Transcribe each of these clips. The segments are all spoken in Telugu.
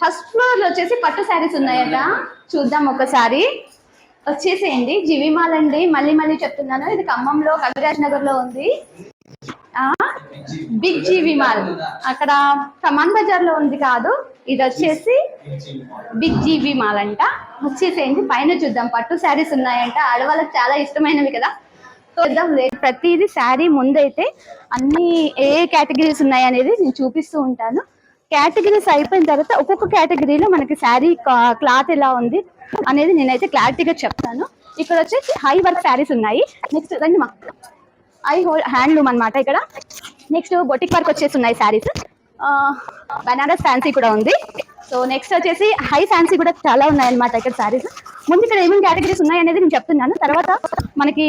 ఫస్ట్ ఫ్లోర్ లో వచ్చేసి పట్టు శారీస్ ఉన్నాయట, చూద్దాం ఒకసారి. వచ్చేసేయండి. జీవిమాల్ అండి, మళ్ళీ మళ్ళీ చెప్తున్నాను, ఇది ఖమ్మంలో కవిరాజ్ నగర్ లో ఉంది. బిగ్ జీవిమాల్ అక్కడ కమాన్ బజార్ లో ఉంది కాదు, ఇది వచ్చేసి బిగ్ జీవి మాల్ అంట. వచ్చేసేయండి, పైన చూద్దాం. పట్టు శారీస్ ఉన్నాయంట, ఆడవాళ్ళకి చాలా ఇష్టమైనవి కదా. చూద్దాం. ప్రతిదీ శారీ ముందైతే అన్ని ఏ కేటగిరీస్ ఉన్నాయి అనేది నేను చూపిస్తూ ఉంటాను. కేటగిరీస్ అయిపోయిన తర్వాత ఒక్కొక్క కేటగిరీలో మనకి శారీ క్లాత్ ఎలా ఉంది అనేది నేనైతే క్లారిటీగా చెప్తాను. ఇక్కడ వచ్చేసి హై వర్క్ శారీస్ ఉన్నాయి. నెక్స్ట్ రండి మా హ్యాండ్లూమ్ అనమాట ఇక్కడ. నెక్స్ట్ బొటిక్ వర్క్ వచ్చేసి ఉన్నాయి శారీస్. బనారస్ ఫ్యాన్సీ కూడా ఉంది. సో నెక్స్ట్ వచ్చేసి హై ఫ్యాన్సీ కూడా చాలా ఉన్నాయన్నమాట ఇక్కడ శారీస్. ముందు ఇక్కడ ఏమేమి కేటగిరీస్ ఉన్నాయి అనేది నేను చెప్తున్నాను. తర్వాత మనకి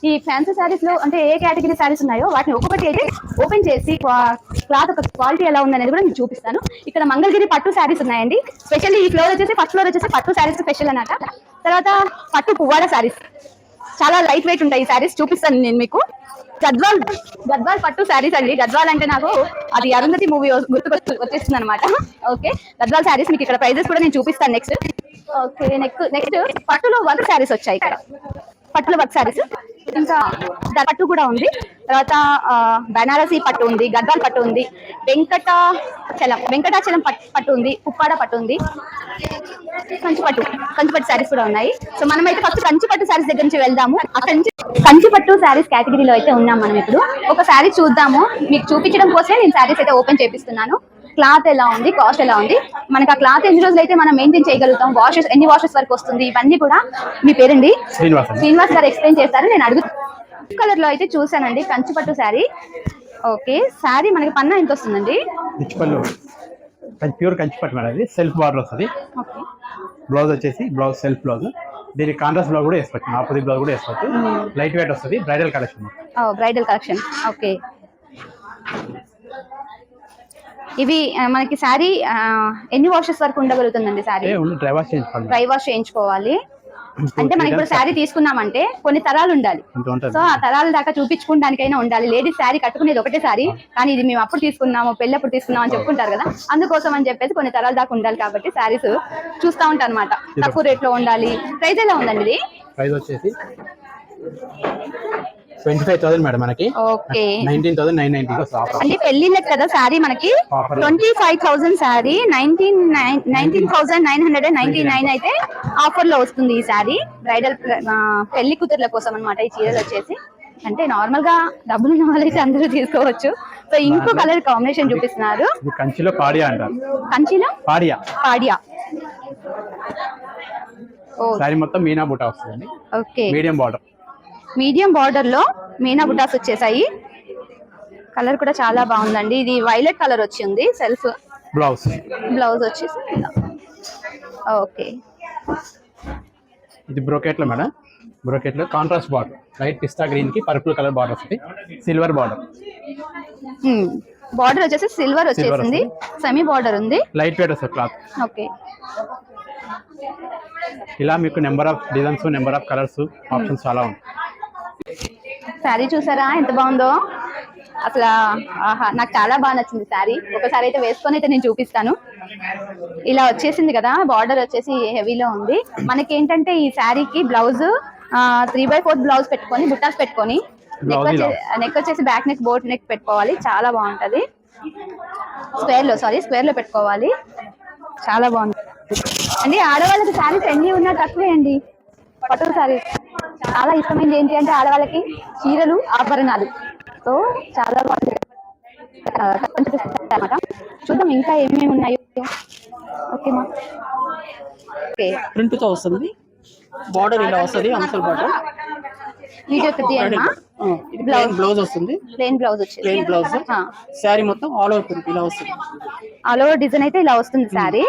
ఈ ఫ్యాన్సీ శారీస్ లో అంటే ఏ కేటగిరీ శారీస్ ఉన్నాయో వాటిని ఒక్కొక్కటి అయితే ఓపెన్ చేసి క్లాత్ ఒక క్వాలిటీ ఎలా ఉంది అనేది కూడా నేను చూపిస్తాను. ఇక్కడ మంగళగిరి పట్టు శారీస్ ఉన్నాయండి. స్పెషల్లీ ఈ ఫ్లోర్ వచ్చేసి ఫస్ట్ ఫ్లోర్ వచ్చేసి పట్టు శారీస్ స్పెషల్ అన్నమాట. తర్వాత పట్టు పువ్వాడ శారీస్ చాలా లైట్ వెయిట్ ఉంటాయి ఈ శారీస్, చూపిస్తాను నేను మీకు. గద్వాల్ పట్టు శారీస్ అండి. గద్వాల్ అంటే నాకు అది అరుంధతి మూవీ వచ్చేస్తుంది అనమాట. ఓకే, గద్వాల్ శారీస్ మీకు ఇక్కడ ప్రైజెస్ కూడా నేను చూపిస్తాను నెక్స్ట్. ఓకే, నెక్స్ట్ పట్టులో వర్క్ శారీస్ వచ్చాయి ఇక్కడ. పట్టులో వర్క్ శారీస్ ఇంకా పట్టు కూడా ఉంది. తర్వాత బనారసి పట్టు ఉంది, గద్వాల్ పట్టు ఉంది, వెంకటాచలం పట్టు ఉంది, ఉప్పాడ పట్టు ఉంది, కంచిపట్టు శారీస్ కూడా ఉన్నాయి. సో మనమైతే ఫస్ట్ కంచిపట్టు శారీస్ దగ్గర నుంచి వెళ్దాము. ఆ కంచిపట్టు శారీస్ కేటగిరీలో అయితే ఉన్నాం మనం ఇప్పుడు. ఒక శారీ చూద్దాము. మీకు చూపించడం కోసమే నేను శారీస్ అయితే ఓపెన్ చేపిస్తున్నాను. క్లాత్ ఎలా ఉంది, కాస్ట్ ఎలా ఉంది, మనకి ఆ క్లాత్ ఎన్ని రోజులు అయితే మనం మెయింటైన్ చేయగలుగుతాం, వాషెస్ ఎన్ని వాషెస్ వరకు వస్తుంది, ఇవన్నీ కూడా. మీ పేరండి? శ్రీనివాస్ గారు ఎక్స్ప్లెయిన్ చేస్తారు. నేను కలర్ లో అయితే చూసానండి కంచిపట్టు శారీ. ఓకే, శారీ మనకి పన్నా ఎంత వస్తుందండి? ప్యూర్ కంచిపట్టు మేడం. ఇది సెల్ఫ్ బార్డర్ వస్తుంది. బ్లౌజ్ వచ్చేసి సెల్ఫ్ బ్లౌజ్. దీనికి కాంట్రాస్ట్ బ్లౌజ్ కూడా వేసుకోవచ్చు, ఆపోజిట్ బ్లౌజ్ కూడా వేసుకోవచ్చు. లైట్ వెయిట్ వస్తుంది. Bridal collection. Bridal collection. Okay, ఇవి మనకి శారీ ఎన్ని వాషెస్ వరకు ఉండగలుగుతుందండి? శారీ డ్రై వాష్ చేయించుకోవాలి అంటే మనకి ఇప్పుడు శారీ తీసుకున్నామంటే కొన్ని తరాలు ఉండాలి. సో ఆ తరాల దాకా చూపించుకోవడానికైనా ఉండాలి. లేడీస్ శారీ కట్టుకునేది ఒకటే శారీ, కానీ ఇది మేము అప్పుడు తీసుకున్నాము, పెళ్ళి అప్పుడు తీసుకున్నాం అని చెప్పుకుంటారు కదా, అందుకోసం అని చెప్పేసి కొన్ని తరాల దాకా ఉండాలి. కాబట్టి శారీస్ చూస్తూ ఉంటాను అనమాట. తక్కువ రేట్ లో ఉండాలి. ప్రైస్ ఎలా ఉందండి ఇది? ప్రైస్ వచ్చేసి 25,000 మేడం మనకి. ఓకే, 19,990 అంటే పెళ్లిళ్ళకి కదా శారీ మనకి 25,000 శారీ 19,999 అయితే ఆఫర్ లో వస్తుంది ఈ శారీ. బ్రైడల్ పెళ్లి కూతుర్ల కోసం అనమాట ఈ చీరలు వచ్చేసి. అంటే నార్మల్ గా డబ్బులు ఉన్న వాళ్ళైతే అందరూ తీసుకోవచ్చు. సో ఇంకో కలర్ కాంబినేషన్ చూపిస్తున్నారు. కంచిలో పాడియా అంటారు. కంచిలో పాడియా. శారీ మొత్తం మీనా బుటా వస్తుంది. ఓకే, మీడియం బార్డర్ లో మీనా బుటాస్ వచ్చేసాయి. కలర్ కూడా చాలా బాగుందండి. ఇది వైలెట్ కలర్ వచ్చింది. సెల్ఫ్ బ్లౌజ్ వచ్చేసి. ఓకే, ఇది బ్రోకెట్ లో మేడం. బ్రోకెట్ లో కాంట్రాస్ట్ బార్డర్, లైట్ పిస్తా గ్రీన్ కి పర్పుల్ కలర్ బార్డర్ వస్తుంది. Silver border. బార్డర్ వచ్చేసి సిల్వర్ వచ్చేసింది. సెమీ బార్డర్ ఉంది. లైట్ వెయిట్ వస్తుంది క్లాత్. ఓకే, ఇలా మీకు number of designs, number of colours, options చాలా ఉంటాయి. శారీ చూసారా ఎంత బాగుందో అసలు. ఆహా, నాకు చాలా బాగా నచ్చింది శారీ. ఒకసారి అయితే వేసుకొని అయితే నేను చూపిస్తాను. ఇలా వచ్చేసింది కదా, బార్డర్ వచ్చేసి హెవీలో ఉంది. మనకి ఏంటంటే ఈ శారీకి బ్లౌజ్ 3/4 బ్లౌజ్ పెట్టుకొని బుట్టాస్ పెట్టుకొని నెక్ వచ్చేసి బ్యాక్ నెక్, బోట్ నెక్ పెట్టుకోవాలి. చాలా బాగుంటది. స్క్వేర్ లో పెట్టుకోవాలి. చాలా బాగుంది అండి. ఆడవాళ్ళకి శారీస్ ఎన్ని ఉన్నా తక్కువే అండి. పట్టు శారీస్ చాలా ఇష్టమైంది ఏంటి అంటే ఆడవాళ్ళకి చీరలు, ఆభరణాలు. సో చాలా బాగుంది అన్నమాట. చూద్దాం ఇంకా ఏమేమి ఉన్నాయో. ఓకేమా? ఓకే, ప్రింట్ తో వస్తుంది. బార్డర్ ఇలా వస్తుంది, అంశల్ బార్డర్. వీడియో తీయమ్మా. బ్లౌజ్ వస్తుంది, ప్లెయిన్ బ్లౌజ్ వచ్చేసి. Plain blouse. శారీ మొత్తం ఆల్ ఓవర్ ప్రింట్ ఇలా వస్తుంది. ఆల్ ఓవర్ డిజైన్ అయితే ఇలా వస్తుంది శారీ.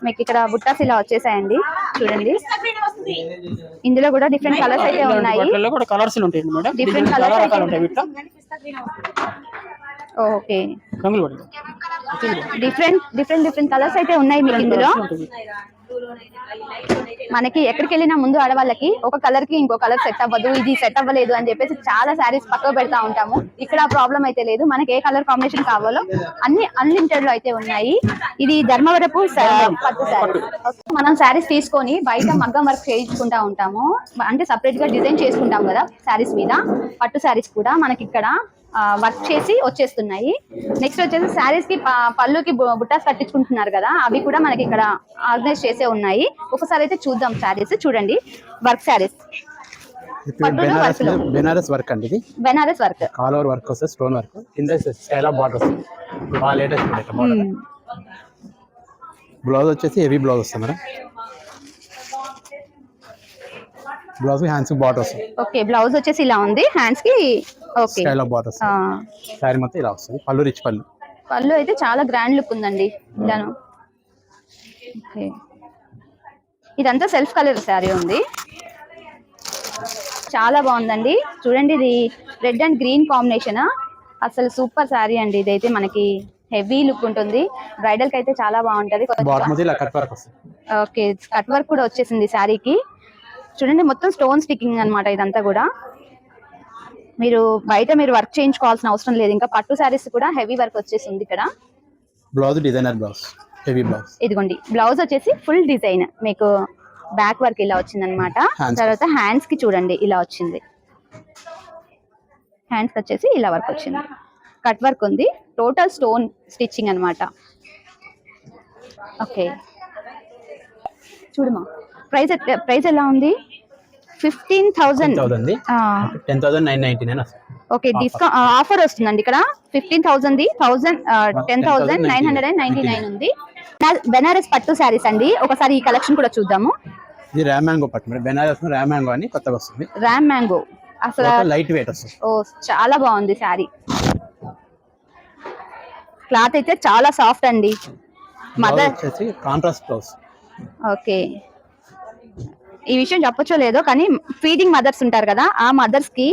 మీకు ఇక్కడ బుట్టాస్ ఇలా వచ్చేసాయండి, చూడండి. ఇందులో కూడా డిఫరెంట్ కలర్స్ అయితే ఉన్నాయి. కలర్స్ ఉంటాయి మేడం. డిఫరెంట్ కలర్స్ ఉంటాయి. ఓకే, డిఫరెంట్ కలర్స్ అయితే ఉన్నాయి మీకు ఇందులో. మనకి ఎక్కడికి వెళ్ళినా ముందు ఆడవాళ్ళకి ఒక కలర్ కి ఇంకో కలర్ సెట్ అవ్వదు, ఇది సెట్ అవ్వలేదు అని చెప్పేసి చాలా శారీస్ పక్కకు పెడతా ఉంటాము. ఇక్కడ ప్రాబ్లం అయితే లేదు, మనకి ఏ కలర్ కాంబినేషన్ కావాలో అన్ని అన్లిమిటెడ్ లో అయితే ఉన్నాయి. ఇది ధర్మవరపు పట్టు శారీ. మనం శారీస్ తీసుకొని బయట మగ్గం వర్క్ చేయించుకుంటా ఉంటాము, అంటే సపరేట్ గా డిజైన్ చేసుకుంటాం కదా శారీస్ మీద. పట్టు శారీస్ కూడా మనకి ఇక్కడ వర్క్ చేసి వచ్చేస్తున్నాయి. నెక్స్ట్ వచ్చేసి శారీస్ కి పళ్ళుకి బుట్టాస్ కట్టించుకుంటున్నారు కదా, అవి కూడా మనకి ఇక్కడ ఆర్గనైజ్ చేసే ఉన్నాయి. ఒకసారి అయితే చూద్దాం శారీస్. చూడండి వర్క్ శారీస్, బెనారస్ వర్క్ అండి. ఇది Banaras work, all over work వస్తుంది, స్టోన్ వర్క్, కింద స్టైల్ ఆఫ్ బార్డర్ వస్తుంది. బాగా లేటెస్ట్ మోడల్. బ్లౌజ్ వచ్చేసి హెవీ బ్లౌజ్ వస్తుంది మేడం. బ్లౌజ్ హ్యాండ్స్ కి బార్డర్ వస్తుంది. ఓకే, బ్లౌజ్ వచ్చేసి ఇలా ఉంది, హ్యాండ్స్ కి ఓకే స్టైల్ ఆఫ్ బార్డర్ వస్తుంది. సారీ మొత్తం ఇలా వస్తుంది. పళ్ళు రిచ్ పళ్ళు. పళ్ళు అయితే చాలా గ్రాండ్ లుక్ ఉందండి ఇలాను. ఓకే, ఇదంతా సెల్ఫ్ కలర్ శారీ ఉంది, చాలా బాగుందండి. చూడండి, ఇది రెడ్ అండ్ గ్రీన్ కాంబినేషన్, అసలు సూపర్ శారీ అండి. ఇదైతే మనకి హెవీ లుక్ ఉంటుంది, బ్రైడల్ కి అయితే చాలా బాగుంటది. ఓకే, కట్ వర్క్ కూడా వచ్చేసింది శారీకి. చూడండి, మొత్తం స్టోన్ స్టికింగ్ అన్నమాట ఇదంతా కూడా. మీరు బయట వర్క్ చేయించుకోవాల్సిన అవసరం లేదు. ఇంకా పట్టు శారీస్ కూడా హెవీ వర్క్ వచ్చేసింది ఇక్కడ. Blouse designer blouse, heavy blouse. ఇదిగోండి, బ్లౌజ్ వచ్చేసి ఫుల్ డిజైన్, మీకు బ్యాక్ వర్క్ ఇలా వచ్చింది అనమాట. తర్వాత హ్యాండ్స్ కి చూడండి ఇలా వచ్చింది, హ్యాండ్స్ వచ్చేసి ఇలా వర్క్ వచ్చింది, కట్ వర్క్ ఉంది, టోటల్ స్టోన్ స్టిచ్చింగ్ అన్నమాట. ఓకే, చూడమా ప్రైస్ ఎలా ఉంది? 15,000. 10,999. ఓకే, డిస్కౌంట్ ఆఫర్ వస్తుందండి ఇక్కడ. 15,000 10,999 ఉంది. బెనారస్ పట్టు శారీస్ అండి, ఒకసారి ఈ కలెక్షన్ కూడా చూద్దాము. ఇది ర్యామ్ మ్యాంగో పట్టు, బెనారస్ ర్యామ్ మ్యాంగో అని కొత్తగా వస్తుంది. ర్యామ్ మ్యాంగో అసలు లైట్ వెయిట్ వస్తుంది. ఓ, చాలా బాగుంది శారీ. క్లాత్ అయితే చాలా సాఫ్ట్ అండి. మదర్ వచ్చేసి కాంట్రాస్ట్ బ్లౌజ్. ఓకే, ఈ విషయం చెప్పొచ్చో లేదో కానీ ఫీడింగ్ మదర్స్ ఉంటారు కదా, ఆ మదర్స్ కి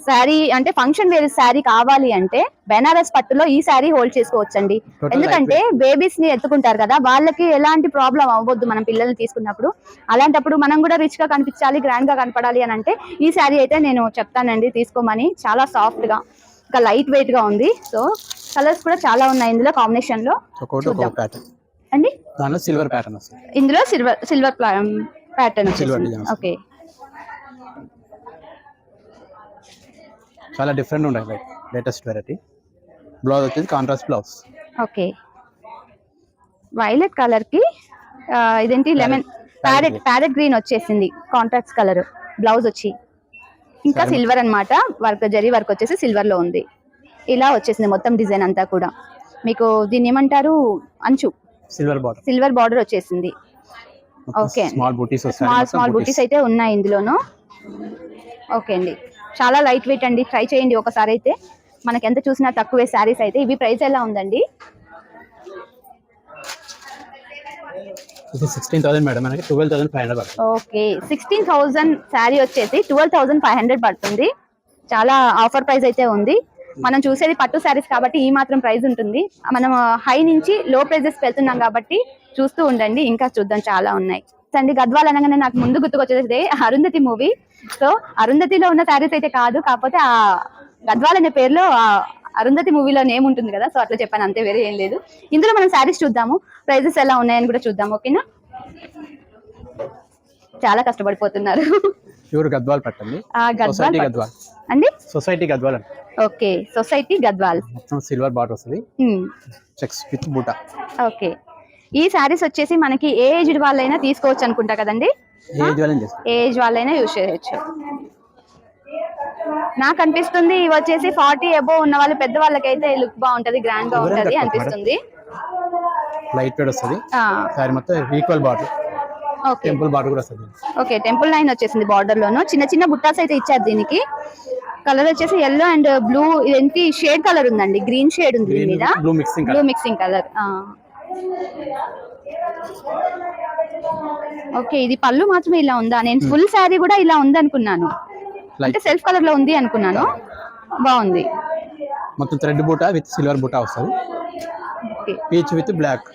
శారీ అంటే ఫంక్షన్ వేర్ శారీ కావాలి అంటే బెనారస్ పట్టులో ఈ శారీ హోల్డ్ చేసుకోవచ్చండి. ఎందుకంటే బేబీస్ ని ఎత్తుకుంటారు కదా, వాళ్ళకి ఎలాంటి ప్రాబ్లం అవ్వద్దు మనం పిల్లల్ని తీసుకున్నప్పుడు. అలాంటప్పుడు మనం కూడా రిచ్ గా కనిపించాలి, గ్రాండ్ గా కనపడాలి అని అంటే ఈ శారీ అయితే నేను చెప్తానండి తీసుకోమని. చాలా సాఫ్ట్ గా, ఇంకా లైట్ వెయిట్ గా ఉంది. సో కలర్స్ కూడా చాలా ఉన్నాయి ఇందులో కాంబినేషన్ లో అండి. సిల్వర్ ప్యాటర్న్ వస్తుంది ఇందులో, సిల్వర్ ప్యాటర్న్. ఓకే, చాలా డిఫరెంట్ ఉంటాయి, లేటెస్ట్ వెరైటీ. బ్లౌజ్ వచ్చేసి contrast blouse. Okay, violet colour కి ఇదేంటి లెమన్ ప్యారెట్ గ్రీన్ వచ్చేసింది కాంట్రాస్ట్ కలర్. బ్లౌజ్ వచ్చి ఇంకా సిల్వర్ అన్నమాట, వర్క్ జరీ వర్క్ వచ్చేసి సిల్వర్ లో ఉంది. ఇలా వచ్చేసింది మొత్తం డిజైన్ అంతా కూడా. మీకు దీన్ని ఏమంటారు, అంచు సిల్వర్ బార్డర్ వచ్చేసింది. ఓకే, స్మాల్ బూటీస్ అయితే ఉన్నాయి ఇందులోను. ఓకే అండి, చాలా లైట్ వెయిట్ అండి, ట్రై చేయండి ఒకసారి అయితే. మనకి ఎంత చూసినా తక్కువే శారీస్ అయితే. ఇవి ప్రైస్ ఎలా ఉందండి? 16,000 మేడం, మనకి 12,500 పడుతుంది. ఓకే, 16,000 శారీ వచ్చేసి 12,500 పడుతుంది. చాలా ఆఫర్ ప్రైస్ అయితే ఉంది. మనం చూసేది పట్టు శారీస్ కాబట్టి ఈ మాత్రం ప్రైస్ ఉంటుంది. మనం హై నుంచి లో ప్రైజెస్ వెళ్తున్నాం కాబట్టి చూస్తూ ఉండండి, ఇంకా చూద్దాం, చాలా ఉన్నాయి అండి. గద్వాల్ అనగానే నాకు ముందు గుర్తుకొచ్చేది అరుంధతి మూవీ. సో అరుంధతిలో ఉన్న శారీస్ అయితే కాదు, కాకపోతే ఆ గద్వాల్ అనే పేరులో అరుంధతి మూవీలో నేమ్ ఉంటుంది కదా, సో అట్లా చెప్పాను అంతే, వేరే ఏం లేదు. ఇందులో మనం శారీస్ చూద్దాము, ప్రైజెస్ ఎలా ఉన్నాయని కూడా చూద్దాం. ఓకేనా, చాలా కష్టపడిపోతున్నారు. ప్యూర్ గద్వాల్ పట్టండి, గద్వాల్ అండి, సొసైటీ గద్వాల్ అండి. Okay, society Gadwal. Silver border వస్తుంది, చెక్స్ విత్ బూటా. ఓకే, ఈ శారీస్ వచ్చేసి మనకి ఏ ఏజ్ వాళ్ళైనా తీసుకోవచ్చు అనుకుంటా కదండి. ఏజ్ వాళ్ళైనా యూజ్ చేయొచ్చు. నాకు అనిపిస్తుంది ఇవి వచ్చేసి 40 అబోవ్ ఉన్న వాళ్ళు, పెద్ద వాళ్ళకైతే లుక్ బాగుంటది, గ్రాండ్ గా ఉంటది అనిపిస్తుంది. లైట్ వెయిట్ వస్తుంది, సారీ మొత్తం equal border. Okay, temple border కూడా వస్తుంది. ఓకే, టెంపుల్ లైన్ వచ్చేసింది బార్డర్ లోను. చిన్న చిన్న బుట్టాస్ అయితే ఇచ్చారు దీనికి. కలర్ వచ్చేసి ఎల్లో అండ్ బ్లూ, ఏంటి షేడ్ కలర్ ఉందండి, గ్రీన్ షేడ్ ఉంది దీని మీద, బ్లూ మిక్సింగ్ కలర్. ఓకే, ఇది పళ్ళు మాత్రమే ఇలా ఉందా? నేను ఫుల్ శారీ కూడా ఇలా ఉంది అనుకున్నాను, అంటే సెల్ఫ్ కలర్ లో ఉంది అనుకున్నాను. బాగుంది, మొత్తం థ్రెడ్ బూటా విత్ సిల్వర్ బూటా వస్తుంది. Peach with black,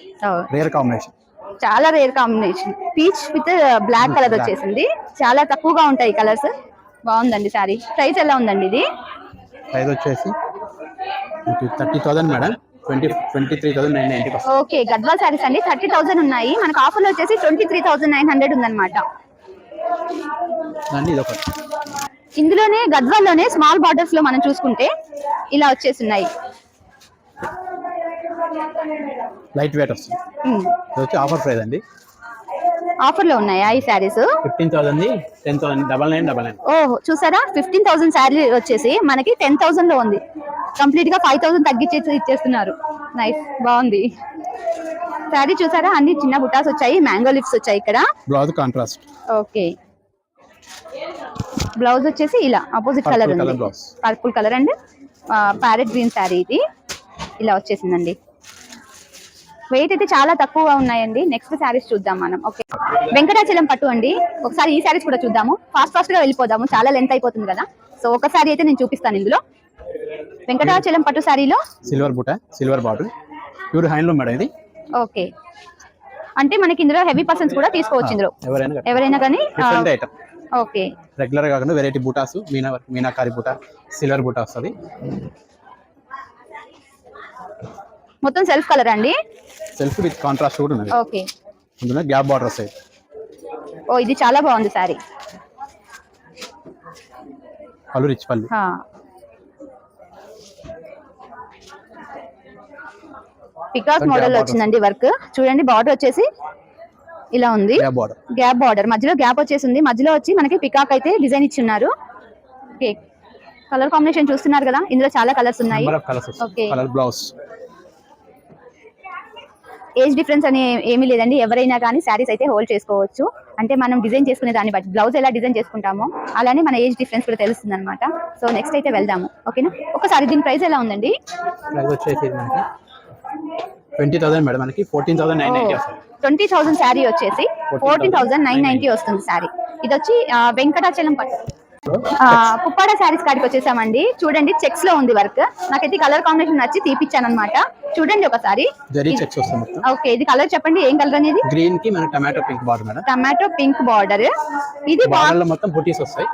rare combination. చాలా rare combination, peach with black colour వచ్చేసింది. చాలా తక్కువగా ఉంటాయి కలర్స్. బాగుందండి సారీ. ప్రైస్ ఎలా ఉందండి ఇది? ప్రైస్ వచ్చేసి 30,000 మేడం. 23,990 వస్తుంది. ఓకే, గద్వాల్ సారీస్ అండి 30,000 ఉన్నాయి. మనకు ఆఫర్లో వచ్చేసి 23,900 ఉందన్నమాట. అండి ఇది ఒకటి. ఇందులోనే గద్వాల్లోనే స్మాల్ బార్డర్స్ లో మనం చూసుకుంటే ఇలా వచ్చేస్తున్నాయి. లైట్ వెయిట్ వస్తుంది. ఇది వచ్చి ఆఫర్ ప్రైస్ అండి. ఆఫర్ లో ఉన్నాయా ఈ శారీస్? 15,000 10,000 999. ఓహో, చూసారా 15,000 శారీ వచ్చేసి మనకి 10,000 లో ఉంది. కంప్లీట్ గా 5,000 తగ్గించేసి ఇచ్చేస్తున్నారు. నైస్, బాగుంది శారీ. చూసారా అన్ని చిన్న బుటాస్ వచ్చాయి, మ్యాంగో లిప్స్ వచ్చాయి ఇక్కడ. Blouse contrast. ఓకే, బ్లౌజ్ వచ్చేసి ఇలా ఆపోజిట్ కలర్ ఉంది, purple colour and parrot green sari. ఇది ఇలా వచ్చేసిందండి. వెయిట్ అయితే చాలా తక్కువగా ఉన్నాయండి. నెక్స్ట్ శారీస్ చూద్దాం మనం. ఓకే, వెంకటాచలం పట్టు అండి. ఒకసారి ఈ శారీస్ కూడా చూద్దాము. ఫాస్ట్ గా వెళ్ళిపోదాము, చాలా లెంత్ అయిపోతుంది కదా. సో ఒక శారీ అయితే నేను చూపిస్తాను ఇందులో. వెంకటాచలం పట్టు శారీలో సిల్వర్ బుట్ట, silver border, pure handloom madam ఇది. ఓకే, అంటే మనకి ఇందులో హెవీ పర్సన్స్ కూడా తీసుకోవచ్చు. ఇందులో ఎవరైనా కానీ. ఓకే, రెగ్యులర్ కాకుండా వెరైటీ బూటాస్, మీనాకారి బూట, సిల్వర్ బూట వస్తుంది. మొత్తం సెల్ఫ్ కలర్ అండి. సెల్ఫ్ విత్ కాంట్రాస్ట్ కూడా ఉంది. ఓకే, ఇందులో గ్యాప్ బార్డర్ వస్తాయి. ఓ ఇది చాలా బాగుంది సారీ. పళ్ళు రిచ్ పళ్ళు. పికాక్ మోడల్ వచ్చిందండి వర్క్. చూడండి బార్డర్ వచ్చేసి ఇలా ఉంది, గ్యాప్ బార్డర్, మధ్యలో గ్యాప్ వచ్చేసింది. మధ్యలో వచ్చి మనకి పికాక్ అయితే డిజైన్ ఇచ్చి ఉన్నారు. ఓకే, కలర్ కాంబినేషన్ చూస్తున్నారు కదా, ఇందులో చాలా కలర్స్ ఉన్నాయి. ఓకే, బ్లౌజ్ ఏజ్ డిఫరెన్స్ అని ఏమీ లేదండి. ఎవరైనా కానీ శారీస్ అయితే హోల్డ్ చేసుకోవచ్చు. అంటే మనం డిజైన్ చేసుకునే దాన్ని బట్టి, బ్లౌజ్ ఎలా డిజైన్ చేసుకుంటామో అలానే మన ఏజ్ డిఫరెన్స్ కూడా తెలుస్తుంది అనమాట. సో నెక్స్ట్ అయితే వెళ్దాము. ఓకేనా, ఒకసారి దీని ప్రైస్ ఎలా ఉందండి? ప్రైస్ వచ్చేసి 20,000 మేడం. మనకి 14,990 వస్తుంది. 20,000 శారీ వచ్చేసి 14,990 వస్తుంది శారీ. ఇది వచ్చి వెంకటాచలం పట్టు పుప్పాడ శారీస్ కాడికి వచ్చేసామండి. చూడండి చెక్స్ లో ఉంది వర్క్. నాకైతే కలర్ కాంబినేషన్ నచ్చి తీపిచ్చాను అనమాట. చూడండి ఒకసారి. ఓకే, ఇది కలర్ చెప్పండి, ఏం కలర్ అనేది? గ్రీన్ కి మన tomato pink border madam. Tomato pink border. ఇది బార్డర్ లో మొత్తం బూటీస్ వస్తాయి.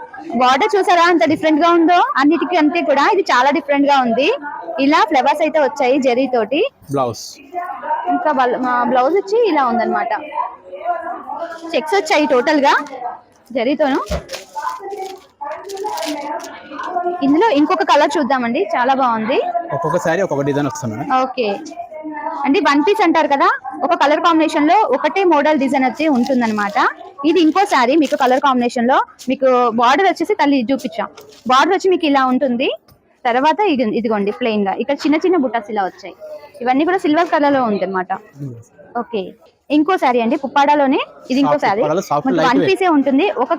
బార్డర్ చూసారా ఎంత డిఫరెంట్ గా ఉందో? అన్నిటికీ అంతే కూడా ఇది చాలా డిఫరెంట్ గా ఉంది. ఇలా ఫ్లవర్స్ అయితే వచ్చాయి జెరీ తోటి. బ్లౌజ్ ఇంకా బ్లౌజ్ వచ్చి ఇలా ఉందన్నమాట. చెక్స్ వచ్చాయి టోటల్ గా జరీతోను. ఇందులో ఇంకొక కలర్ చూద్దామండి, చాలా బాగుంది. ఒక్కొక్కసారి ఒక్కొక్క డిజైన్ వస్తుంది. ఓకే అంటే 1 పీస్ అంటారు కదా, ఒక కలర్ కాంబినేషన్ లో ఒకటే మోడల్ డిజైన్ వచ్చి ఉంటుందన్నమాట. ఇది ఇంకో సారీ మీకు కలర్ కాంబినేషన్ లో. మీకు బార్డర్ వచ్చేసి తల్లి చూపించాం. బార్డర్ వచ్చి మీకు ఇలా ఉంటుంది. తర్వాత ఇదిగోండి ప్లెయిన్ గా ఇక్కడ చిన్న చిన్న బుట్టాస్ ఇలా వచ్చాయి. ఇవన్నీ కూడా సిల్వర్ కలర్ లో ఉంది అనమాట. ఓకే, ఇంకో సారీ అండి పుప్పాడలోనే. ఇది ఇంకో సారీ 1 పీసే ఉంటుంది. ఒక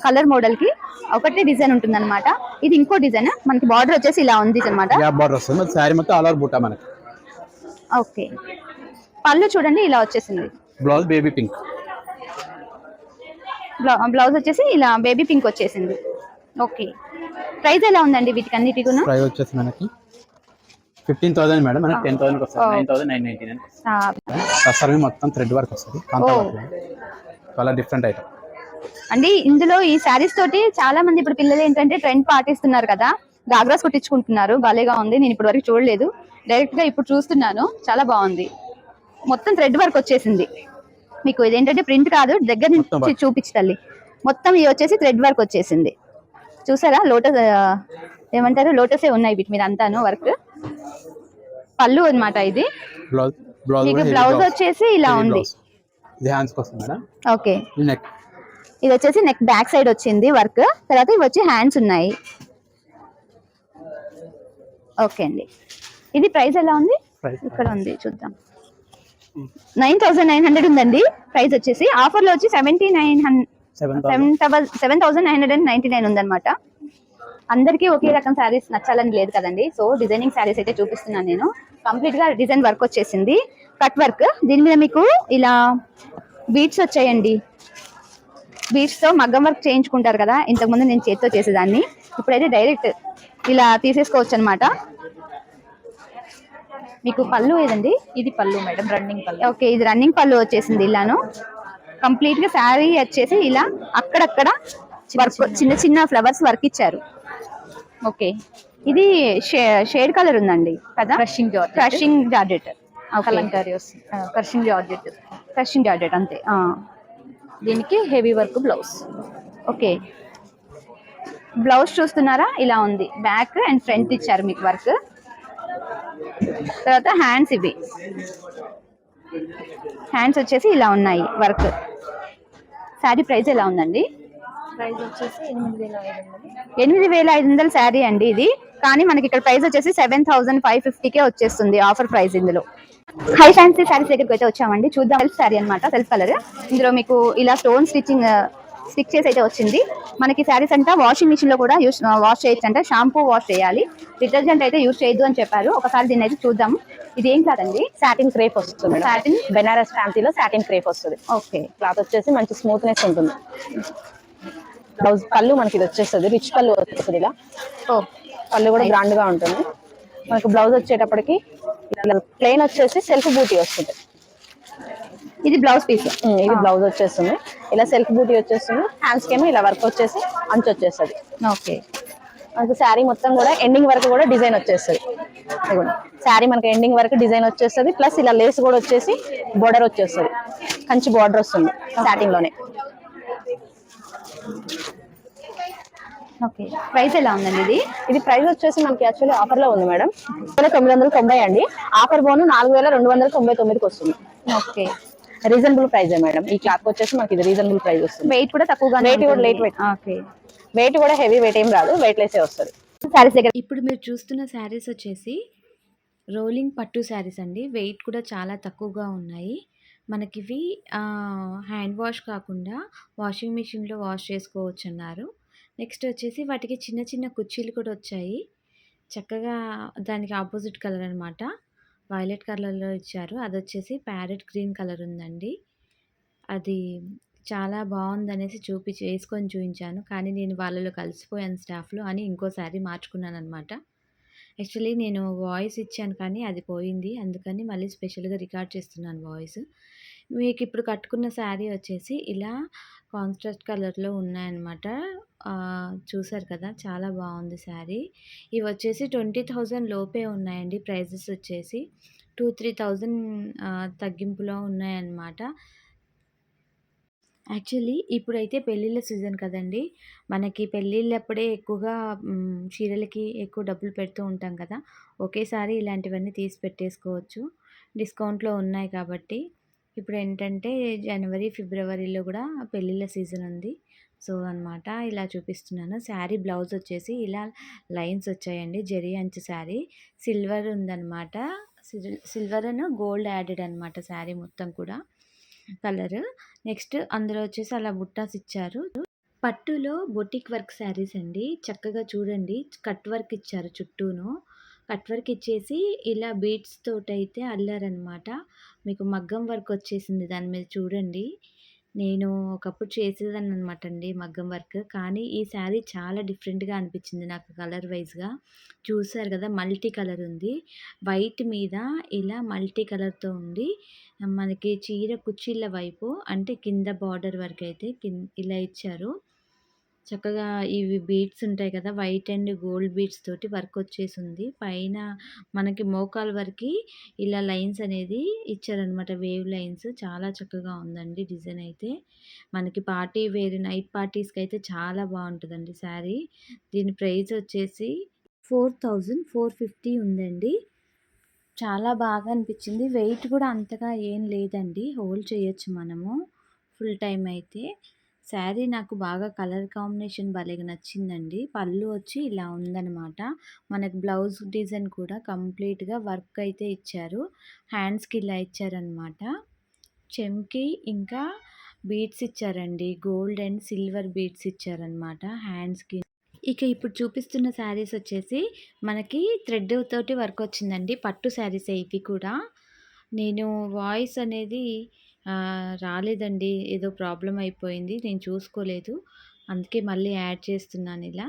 కలర్ మోడల్ కి ఒకటే డిజైన్ ఉంటుంది అనమాట. ఇది ఇంకో డిజైన్. మనకి బార్డర్ వచ్చేసి ఇలా ఉంది అనమాట. ఓకే, పళ్ళు చూడండి ఇలా వచ్చేసింది. Blouse baby pink. బ్లౌజ్ వచ్చేసి ఇలా బేబీ పింక్ వచ్చేసింది. ఓకే, ప్రైస్ ఎలా ఉందండి వీటికి అన్నిటికీ? ప్రైస్ వచ్చేసి మనకి 15,000 మేడం. మనకి 10,000 వస్తుంది. 9,999 వస్తుంది. మొత్తం థ్రెడ్ వర్క్ వస్తుంది. చాలా డిఫరెంట్ ఐటమ్ అండి. ఇందులో ఈ శారీస్ తోటి చాలా మంది ఇప్పుడు పిల్లలు ఏంటంటే ట్రెండ్ పాటిస్తున్నారు కదా, గాగ్రాస్ కుట్టించుకుంటున్నారు. భలేగా ఉంది. నేను ఇప్పుడు వరకు చూడలేదు, డైరెక్ట్ గా ఇప్పుడు చూస్తున్నాను. చాలా బాగుంది. మొత్తం థ్రెడ్ వర్క్ వచ్చేసింది మీకు. ఇదేంటంటే ప్రింట్ కాదు, దగ్గర నుంచి చూపించాలి. మొత్తం ఇది వచ్చేసి థ్రెడ్ వర్క్ వచ్చేసింది. చూసారా, లోటస్ ఏమంటారు, లోటసే ఉన్నాయి వీటి మీద అంతాను వర్క్. పళ్ళు అన్నమాట ఇది. మీకు బ్లౌజ్ వచ్చేసి ఇలా ఉంది. ఓకే, ఇది వచ్చేసి నెక్ బ్యాక్ సైడ్ వచ్చింది వర్క్. తర్వాత ఇవి వచ్చి హ్యాండ్స్ ఉన్నాయి. ఓకే అండి, ఇది ప్రైస్ ఎలా ఉంది? ఇక్కడ ఉంది చూద్దాం. 9,900 ఉందండి ప్రైస్ వచ్చేసి. ఆఫర్ లో వచ్చి 7,999 ఉందన్నమాట. అందరికీ ఒకే రకం శారీస్ నచ్చాలని లేదు కదండి. సో డిజైనింగ్ శారీస్ అయితే చూపిస్తున్నాను నేను. కంప్లీట్ గా డిజైన్ వర్క్ వచ్చేసింది, కట్ వర్క్. దీని మీద మీకు ఇలా బీడ్స్ వచ్చాయండి. బీడ్స్ తో మగ్గం వర్క్ చేయించుకుంటారు కదా, ఇంతకుముందు నేను చేతితో చేసేదాన్ని. ఇప్పుడైతే డైరెక్ట్ ఇలా తీసేసుకోవచ్చు అనమాట. మీకు పళ్ళు ఏదండి? ఇది పళ్ళు మేడం, రన్నింగ్ పళ్ళు. ఓకే, ఇది రన్నింగ్ పళ్ళు వచ్చేసింది ఇలాను. కంప్లీట్ గా శారీ వచ్చేసి ఇలా అక్కడక్కడ వర్క్, చిన్న చిన్న ఫ్లవర్స్ వర్క్ ఇచ్చారు. ఓకే, ఇది షేడ్ కలర్ ఉందండి కదా? Crushing georgette. Crushing georgette. Kalamkari వస్తుంది, క్రషింగ్ జార్జెట్. క్రషింగ్ జార్జెట్ అంతే. దీనికి heavy work blouse. Okay, blouse చూస్తున్నారా, ఇలా ఉంది. బ్యాక్ అండ్ ఫ్రంట్ ఇచ్చారు మీకు వర్క్. తర్వాత హ్యాండ్స్, ఇవి హ్యాండ్స్ వచ్చేసి ఇలా ఉన్నాయి వర్క్. శారీ ప్రైస్ ఎలా ఉందండి? ప్రైస్ వచ్చేసి 8,500. 8,500 శారీ అండి ఇది. కానీ మనకి ఇక్కడ ప్రైస్ వచ్చేసి 7,550కే వచ్చేస్తుంది ఆఫర్ ప్రైస్ ఇందులో. హై ఫ్యాన్సీ శారీస్ దగ్గరికి అయితే వచ్చామండి. చూద్దాం. సెల్ఫ్ శారీ అనమాట, సెల్ఫ్ కలర్. ఇందులో మీకు ఇలా స్టోన్ స్టిక్ చేసి అయితే వచ్చింది. మనకి శారీస్ అంతా వాషింగ్ మిషన్ లో కూడా వాష్ చేయొచ్చు అంట. షాంపూ వాష్ చేయాలి, డిటర్జెంట్ అయితే యూజ్ చేయొద్దు అని చెప్పారు. ఒకసారి దీన్ని అయితే చూద్దాం. ఇది ఏం క్లాత్ అండి? సాటిన్ క్రేప్ వస్తుంది. సాటిన్ బెనారస్ ఫ్యాన్సీలో సాటిన్ క్రేప్ వస్తుంది. ఓకే, క్లాత్ వచ్చేసి మంచి స్మూత్నెస్ ఉంటుంది. బ్లౌజ్ పళ్ళు మనకి ఇది వచ్చేస్తుంది, రిచ్ పళ్ళు వస్తుంది. ఇలా పళ్ళు కూడా గ్రాండ్ గా ఉంటుంది. మనకు బ్లౌజ్ వచ్చేటప్పటికి ప్లెయిన్ వచ్చేసి సెల్ఫ్ బూటీ వస్తుంది. ఇది బ్లౌజ్ పీస్. ఇది బ్లౌజ్ వచ్చేస్తుంది, ఇలా సెల్ఫ్ బూటీ వచ్చేస్తుంది. హ్యాండ్స్ కేమో ఇలా వర్క్ వచ్చేసి అంచు వచ్చేస్తుంది. ఓకే, మనకు శారీ మొత్తం కూడా ఎండింగ్ వరకు కూడా డిజైన్ వచ్చేస్తుంది. శారీ మనకి ఎండింగ్ వరకు డిజైన్ వచ్చేస్తుంది. ప్లస్ ఇలా లేస్ కూడా వచ్చేసి బోర్డర్ వచ్చేస్తుంది, కంచి బోర్డర్ వస్తుంది సాటిన్ లోనే. ఓకే, ప్రైస్ ఎలా ఉందండి ఇది? ఇది ప్రైస్ వచ్చేసి మనకి యాక్చువల్లీ ఆఫర్ లో ఉంది మేడం, 990 అండి. ఆఫర్ బోను 4,299కి వస్తుంది. Okay, reasonable price madam. ఈ క్లాత్ వచ్చేసి మనకి ఇది రీజనబుల్ ప్రైస్ వస్తుంది. వెయిట్ కూడా తక్కువగా, వెయిట్ కూడా లైట్ వెయిట్. ఓకే, వెయిట్ కూడా హెవీ వెయిట్ ఏం రాదు, వెయిట్ లెస్ వస్తుంది. శారీస్ దగ్గర ఇప్పుడు మీరు చూస్తున్న శారీస్ వచ్చేసి రోలింగ్ పట్టు శారీస్ అండి. వెయిట్ కూడా చాలా తక్కువగా ఉన్నాయి. మనకివి హ్యాండ్ వాష్ కాకుండా వాషింగ్ మిషన్లో వాష్ చేసుకోవచ్చు అన్నారు. నెక్స్ట్ వచ్చేసి వాటికి చిన్న చిన్న కుర్చీలు కూడా వచ్చాయి. చక్కగా దానికి ఆపోజిట్ కలర్ అనమాట, వైలెట్ కలర్లో ఇచ్చారు. అది వచ్చేసి ప్యారెట్ గ్రీన్ కలర్ ఉందండి. అది చాలా బాగుందనేసి వేసుకొని చూపించాను. కానీ నేను వాళ్ళలో కలిసిపోయాను స్టాఫ్లో అని ఇంకో శారీ మార్చుకున్నాను అనమాట. యాక్చువల్లీ నేను వాయిస్ ఇచ్చాను కానీ అది పోయింది, అందుకని మళ్ళీ స్పెషల్గా రికార్డ్ చేస్తున్నాను వాయిస్. మీకు ఇప్పుడు కట్టుకున్న శారీ వచ్చేసి ఇలా కాంట్రాస్ట్ కలర్లో ఉన్నాయన్నమాట. చూసారు కదా, చాలా బాగుంది శారీ. ఇవి వచ్చేసి 20,000 లోపే ఉన్నాయండి. ప్రైజెస్ వచ్చేసి 2-3,000 తగ్గింపులో ఉన్నాయన్నమాట. యాక్చువల్లీ ఇప్పుడైతే పెళ్ళిళ్ళ సీజన్ కదండి. మనకి పెళ్ళిళ్ళప్పుడే ఎక్కువగా చీరలకి ఎక్కువ డబ్బులు పెడుతూ ఉంటాం కదా. ఒకేసారి ఇలాంటివన్నీ తీసి పెట్టేసుకోవచ్చు, డిస్కౌంట్లో ఉన్నాయి కాబట్టి. ఇప్పుడు ఏంటంటే జనవరి, ఫిబ్రవరిలో కూడా పెళ్ళిళ్ళ సీజన్ ఉంది. సో అనమాట ఇలా చూపిస్తున్నాను. శారీ బ్లౌజ్ వచ్చేసి ఇలా లైన్స్ వచ్చాయండి, జరీ అంచు శారీ. సిల్వర్ ఉందన్నమాట, సిల్వర్ అండ్ గోల్డ్ యాడెడ్ అనమాట శారీ మొత్తం కూడా కలర్. నెక్స్ట్ అందులో వచ్చేసి అలా బుట్టాస్ ఇచ్చారు. పట్టులో బొటిక్ వర్క్ శారీస్ అండి. చక్కగా చూడండి, కట్ వర్క్ ఇచ్చారు చుట్టూను. కట్ వర్క్ ఇచ్చేసి ఇలా బీడ్స్ తోటైతే అల్లారనమాట. మీకు మగ్గం వర్క్ వచ్చేసింది దాని మీద చూడండి. నేను ఒకప్పుడు చేసేదాన్ని అనమాట అండి మగ్గం వర్క్. కానీ ఈ శారీ చాలా డిఫరెంట్గా అనిపించింది నాకు కలర్ వైజ్గా. చూసారు కదా, మల్టీ కలర్ ఉంది. వైట్ మీద ఇలా మల్టీ కలర్తో ఉండి మనకి చీర కుచ్చిళ్ళ వైపు అంటే కింద బార్డర్ వరకు అయితే ఇలా ఇచ్చారు. చక్కగా ఇవి బీడ్స్ ఉంటాయి కదా, వైట్ అండ్ గోల్డ్ బీడ్స్ తోటి వర్క్ వచ్చేసింది. పైన మనకి మోకాలు వరకు ఇలా లైన్స్ అనేది ఇచ్చారనమాట, వేవ్ లైన్స్. చాలా చక్కగా ఉందండి డిజైన్ అయితే. మనకి పార్టీ వేర్ నైట్ పార్టీస్కి అయితే చాలా బాగుంటుందండి శారీ. దీని ప్రైస్ వచ్చేసి 4,450 ఉందండి. చాలా బాగా అనిపించింది. వెయిట్ కూడా అంతగా ఏం లేదండి, హోల్డ్ చేయొచ్చు మనము ఫుల్ టైం అయితే. శారీ నాకు బాగా కలర్ కాంబినేషన్ భలేగా నచ్చిందండి. పళ్ళు వచ్చి ఇలా ఉందన్నమాట. మనకు బ్లౌజ్ డిజైన్ కూడా కంప్లీట్గా వర్క్ అయితే ఇచ్చారు. హ్యాండ్స్కి ఇలా ఇచ్చారనమాట. చెమ్కి ఇంకా బీడ్స్ ఇచ్చారండి, గోల్డ్ అండ్ సిల్వర్ బీడ్స్ ఇచ్చారనమాట హ్యాండ్స్కి. ఇక ఇప్పుడు చూపిస్తున్న శారీస్ వచ్చేసి మనకి థ్రెడ్ తోటి వర్క్ వచ్చిందండి. పట్టు శారీస్ ఇవి కూడా. నేను వాయిస్ అనేది రాలేదండి, ఏదో ప్రాబ్లం అయిపోయింది, నేను చూసుకోలేదు. అందుకే మళ్ళీ యాడ్ చేస్తున్నాను ఇలా.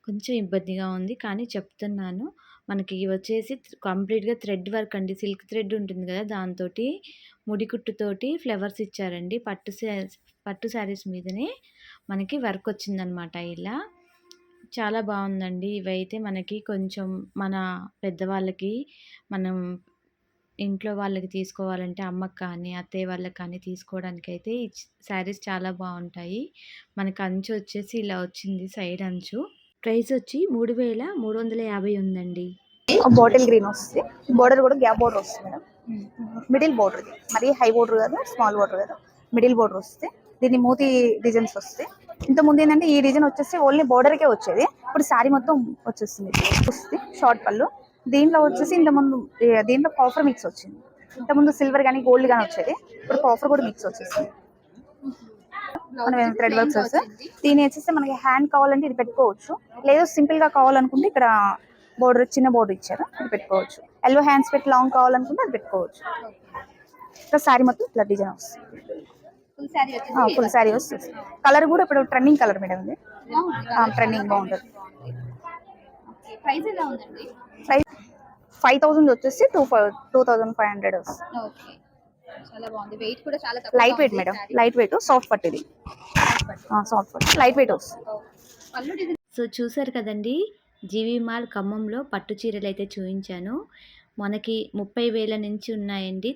కొంచెం ఇబ్బందిగా ఉంది. కానీ చెప్తున్నాను. మనకి వచ్చేసి కంప్లీట్‌గా థ్రెడ్ వర్క్ అండి. సిల్క్ థ్రెడ్ ఉంటుంది గదా! దాంతోటి ముడికుట్టుతోటి ఫ్లవర్స్ ఇచ్చారండి. పట్టు శారీస్ మీదనే మనకి వర్క్ వచ్చిందనమాట ఇలా. చాలా బావుందండి. ఇవైతే మనకి కొంచెం మన పెద్దవాళ్ళకి మనం ఇంట్లో వాళ్ళకి తీసుకోవాలంటే అమ్మకి కానీ, అత్తయ్య వాళ్ళకి కానీ తీసుకోవడానికైతే ఈ శారీస్ చాలా బావుంటాయి. మనకు అంచు వచ్చేసి ఇలా వచ్చింది సైడ్ అంచు. ప్రైస్ వచ్చి 3350 ఉందండి. బాటిల్ గ్రీన్ వస్తుంది. బోర్డర్ కూడా గ్యాప్ బోర్డర్ వస్తుంది మేడం. మిడిల్ బోర్డర్ ఇది మరి హై బోర్డర్ కాదు, స్మాల్ బోర్డర్ కాదు, మిడిల్ బోర్డర్ వస్తుంది. దీన్ని మూతి డిజైన్స్ వస్తాయి. ఇంత ముందు ఏంటంటే ఈ డిజైన్ వచ్చేసి ఓన్లీ బోర్డర్కే వచ్చేది. ఇప్పుడు శారీ మొత్తం వచ్చేస్తుంది. వస్తుంది షార్ట్ పళ్ళు. దీంట్లో వచ్చేసి ఇంతకుముందు దీంట్లో కాఫర్ మిక్స్ వచ్చింది. ఇంతకుముందు సిల్వర్ కానీ గోల్డ్ కానీ వచ్చేది. ఇప్పుడు కాఫర్ కూడా మిక్స్ వచ్చేసింది. మనం థ్రెడ్ వర్క్స్ వస్తాయి. దీని వచ్చేసి మనకి హ్యాండ్ కావాలంటే ఇది పెట్టుకోవచ్చు, లేదు సింపుల్ గా కావాలనుకుంటే ఇక్కడ బోర్డర్ చిన్న బోర్డర్ ఇచ్చారు, ఇది పెట్టుకోవచ్చు. ఎల్లో హ్యాండ్స్ పెట్టి లాంగ్ కావాలనుకుంటే అది పెట్టుకోవచ్చు. ఇంకా శారీ మొత్తం ఇట్లా డిజైన్ వస్తుంది. ఫుల్ శారీ వస్తుంది. కలర్ కూడా ఇప్పుడు ట్రెండింగ్ కలర్ మేడం ఇది. ట్రెండింగ్ బాగుంటుంది. ప్రైస్ ఎలా ఉందండి? ప్రైస్ 5000 వచ్చేసి 2500 వస్తుంది. ఓకే, చాలా బాగుంది. వెయిట్ కూడా చాలా తక్కువ. Light weight madam, light weight soft పట్టు ఇది. సాఫ్ట్ పట్టు లైట్ వెయిట్ వస్తుంది. పళ్ళు డిజైన్ సో చూసారు కదండి, జీవి మాల్ ఖమ్మంలో పట్టు చీరలు అయితే చూపించాను. మనకి 30,000 నుంచి ఉన్నాయండి.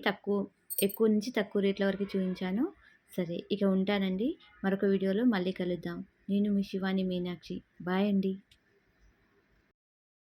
ఎక్కువ నుంచి తక్కువ రేట్ల వరకు చూపించాను. సరే, ఇక ఉంటానండి. మరొక వీడియోలో మళ్ళీ కలుద్దాం. నేను మీ శివాని మీనాక్షి. బాయ్ అండి.